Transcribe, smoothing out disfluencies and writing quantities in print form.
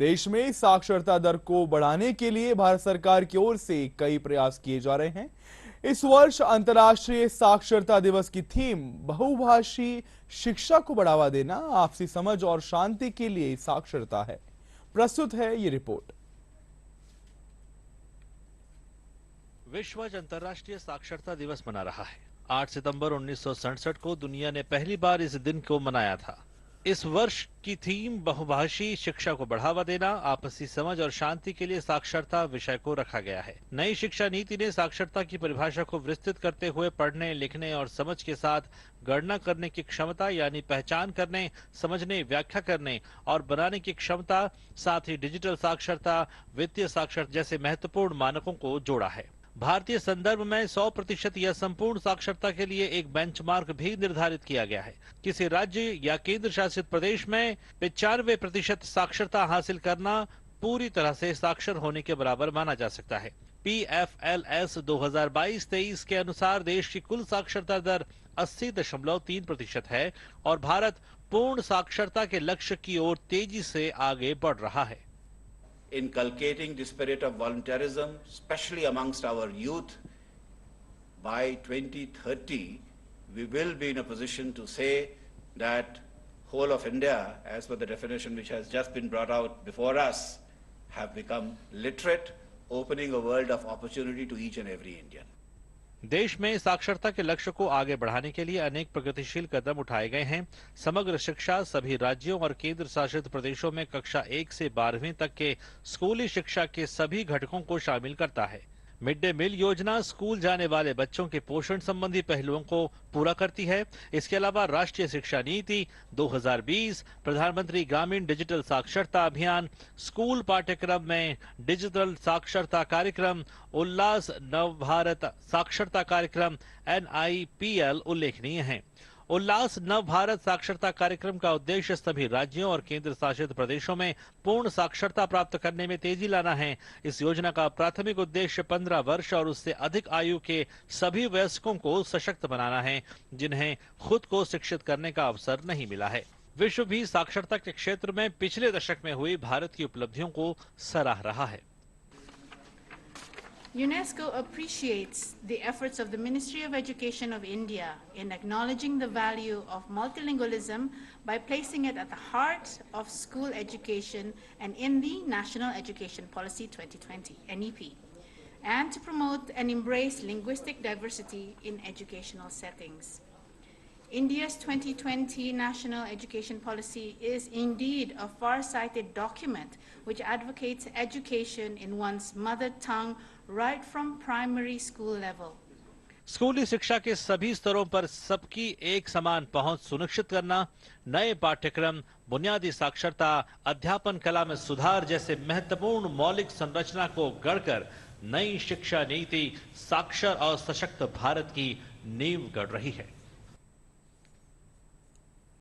देश में साक्षरता दर को बढ़ाने के लिए भारत सरकार की ओर से कई प्रयास किए जा रहे हैं। इस वर्ष अंतर्राष्ट्रीय साक्षरता दिवस की थीम बहुभाषी शिक्षा को बढ़ावा देना, आपसी समझ और शांति के लिए साक्षरता है। प्रस्तुत है ये रिपोर्ट। विश्व आज अंतर्राष्ट्रीय साक्षरता दिवस मना रहा है। 8 सितंबर 1967 को दुनिया ने पहली बार इस दिन को मनाया था। इस वर्ष की थीम बहुभाषी शिक्षा को बढ़ावा देना, आपसी समझ और शांति के लिए साक्षरता विषय को रखा गया है। नई शिक्षा नीति ने साक्षरता की परिभाषा को विस्तृत करते हुए पढ़ने, लिखने और समझ के साथ गणना करने की क्षमता यानी पहचान करने, समझने, व्याख्या करने और बनाने की क्षमता, साथ ही डिजिटल साक्षरता, वित्तीय साक्षरता जैसे महत्वपूर्ण मानकों को जोड़ा है। भारतीय संदर्भ में 100% या संपूर्ण साक्षरता के लिए एक बेंचमार्क भी निर्धारित किया गया है। किसी राज्य या केंद्र शासित प्रदेश में 95% साक्षरता हासिल करना पूरी तरह से साक्षर होने के बराबर माना जा सकता है। PFLS 2022-23 के अनुसार देश की कुल साक्षरता दर 80.3% है और भारत पूर्ण साक्षरता के लक्ष्य की ओर तेजी से आगे बढ़ रहा है। Inculcating the spirit of volunteerism, especially amongst our youth, by 2030, we will be in a position to say that whole of India, as per the definition which has just been brought out before us, have become literate, opening a world of opportunity to each and every Indian. देश में साक्षरता के लक्ष्य को आगे बढ़ाने के लिए अनेक प्रगतिशील कदम उठाए गए हैं। समग्र शिक्षा सभी राज्यों और केंद्र शासित प्रदेशों में कक्षा 1 से 12वीं तक के स्कूली शिक्षा के सभी घटकों को शामिल करता है। मिड डे मील योजना स्कूल जाने वाले बच्चों के पोषण संबंधी पहलुओं को पूरा करती है। इसके अलावा राष्ट्रीय शिक्षा नीति 2020, प्रधानमंत्री ग्रामीण डिजिटल साक्षरता अभियान, स्कूल पाठ्यक्रम में डिजिटल साक्षरता कार्यक्रम, उल्लास नव भारत साक्षरता कार्यक्रम NIPL उल्लेखनीय है। उल्लास नव भारत साक्षरता कार्यक्रम का उद्देश्य सभी राज्यों और केंद्र शासित प्रदेशों में पूर्ण साक्षरता प्राप्त करने में तेजी लाना है। इस योजना का प्राथमिक उद्देश्य 15 वर्ष और उससे अधिक आयु के सभी वयस्कों को सशक्त बनाना है, जिन्हें खुद को शिक्षित करने का अवसर नहीं मिला है। विश्व भी साक्षरता के क्षेत्र में पिछले दशक में हुई भारत की उपलब्धियों को सराह रहा है। UNESCO appreciates the efforts of the Ministry of Education of India in acknowledging the value of multilingualism by placing it at the heart of school education and in the National Education Policy 2020, NEP, and to promote and embrace linguistic diversity in educational settings. India's 2020 National Education Policy is indeed a far-sighted document which advocates education in one's mother tongue right from primary school level. स्कूली शिक्षा के सभी स्तरों पर सबकी एक समान पहुंच सुनिश्चित करना, नए पाठ्यक्रम, बुनियादी साक्षरता, अध्यापन कला में सुधार जैसे महत्वपूर्ण मौलिक संरचना को गढ़कर नई शिक्षा नीति साक्षर और सशक्त भारत की नींव गढ़ रही है।